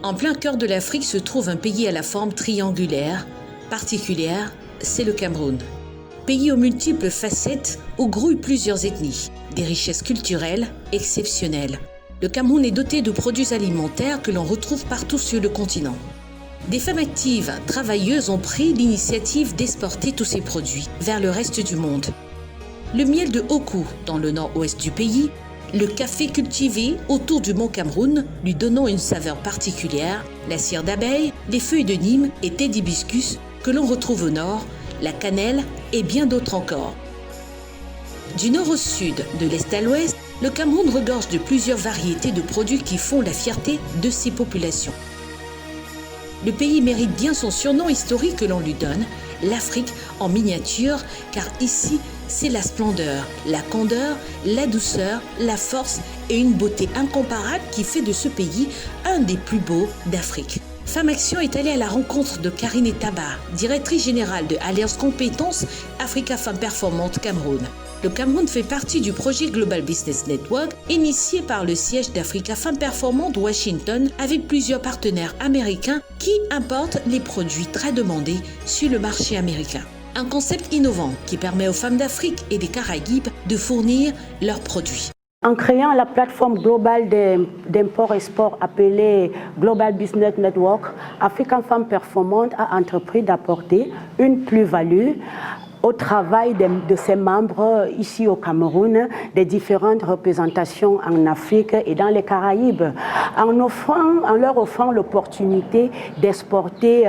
En plein cœur de l'Afrique se trouve un pays à la forme triangulaire, particulière, c'est le Cameroun. Pays aux multiples facettes où grouillent plusieurs ethnies, des richesses culturelles exceptionnelles. Le Cameroun est doté de produits alimentaires que l'on retrouve partout sur le continent. Des femmes actives, travailleuses ont pris l'initiative d'exporter tous ces produits vers le reste du monde. Le miel de Oku, dans le nord-ouest du pays, le café cultivé autour du mont Cameroun, lui donnant une saveur particulière, la cire d'abeille, les feuilles de Nîmes et thé d'hibiscus que l'on retrouve au nord, la cannelle et bien d'autres encore. Du nord au sud, de l'est à l'ouest, le Cameroun regorge de plusieurs variétés de produits qui font la fierté de ses populations. Le pays mérite bien son surnom historique que l'on lui donne, l'Afrique en miniature, car ici, c'est la splendeur, la candeur, la douceur, la force et une beauté incomparable qui fait de ce pays un des plus beaux d'Afrique. Femme Action est allée à la rencontre de Karine Taba, directrice générale de Alliance Compétences Africa Femmes Performantes Cameroun. Le Cameroun fait partie du projet Global Business Network, initié par le siège d'Africa Femmes Performantes Washington avec plusieurs partenaires américains qui importent les produits très demandés sur le marché américain. Un concept innovant qui permet aux femmes d'Afrique et des Caraïbes de fournir leurs produits. En créant la plateforme globale d'import-export appelée Global Business Network, Africa Femmes Performantes a entrepris d'apporter une plus-value au travail de ses membres ici au Cameroun, des différentes représentations en Afrique et dans les Caraïbes, en leur offrant l'opportunité d'exporter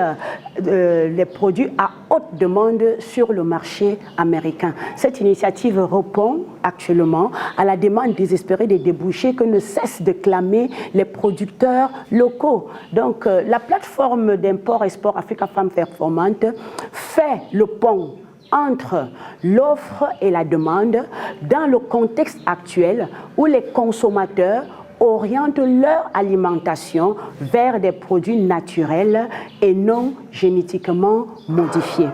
les produits à haute demande sur le marché américain. Cette initiative répond actuellement à la demande désespérée des débouchés que ne cessent de clamer les producteurs locaux. Donc la plateforme d'import-export Africa Femmes Performantes fait le pont entre l'offre et la demande dans le contexte actuel où les consommateurs orientent leur alimentation vers des produits naturels et non génétiquement modifiés.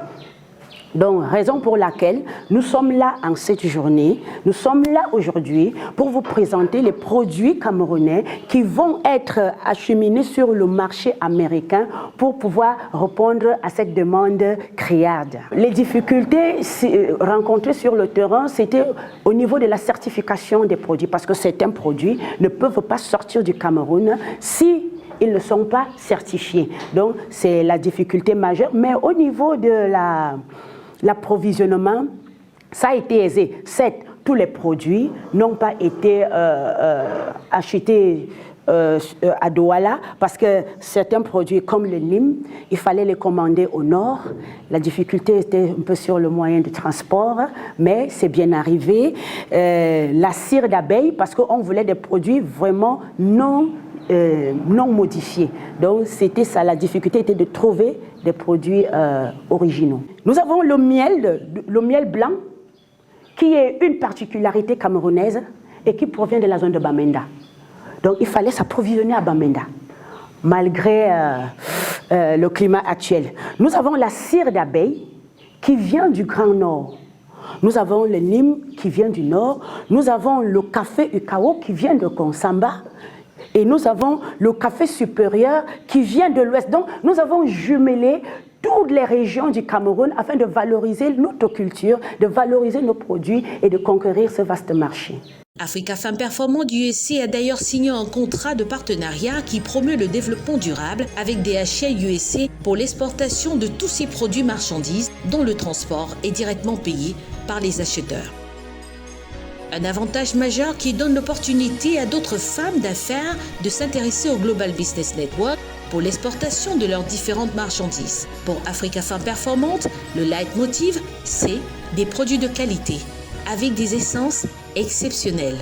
Donc, raison pour laquelle nous sommes là en cette journée, nous sommes là aujourd'hui pour vous présenter les produits camerounais qui vont être acheminés sur le marché américain pour pouvoir répondre à cette demande criarde. Les difficultés rencontrées sur le terrain, c'était au niveau de la certification des produits, parce que certains produits ne peuvent pas sortir du Cameroun si ils ne sont pas certifiés. Donc, c'est la difficulté majeure, mais au niveau de l'approvisionnement, ça a été aisé. Certes, tous les produits n'ont pas été achetés à Douala parce que certains produits comme le Nîmes, il fallait les commander au nord. La difficulté était un peu sur le moyen de transport, mais c'est bien arrivé. La cire d'abeille, parce qu'on voulait des produits vraiment non modifiés. Donc c'était ça, la difficulté était de trouver des produits originaux. Nous avons le miel blanc, qui est une particularité camerounaise et qui provient de la zone de Bamenda. Donc il fallait s'approvisionner à Bamenda, malgré le climat actuel. Nous avons la cire d'abeille qui vient du Grand Nord. Nous avons le Nîmes qui vient du Nord. Nous avons le café Ukao qui vient de Konsamba. Et nous avons le café supérieur qui vient de l'Ouest. Donc, nous avons jumelé toutes les régions du Cameroun afin de valoriser notre culture, de valoriser nos produits et de conquérir ce vaste marché. Africa Femmes Performantes USA a d'ailleurs signé un contrat de partenariat qui promeut le développement durable avec DHL USA pour l'exportation de tous ces produits marchandises dont le transport est directement payé par les acheteurs. Un avantage majeur qui donne l'opportunité à d'autres femmes d'affaires de s'intéresser au Global Business Network pour l'exportation de leurs différentes marchandises. Pour Africa Femmes Performantes, le leitmotiv, c'est des produits de qualité avec des essences exceptionnelles.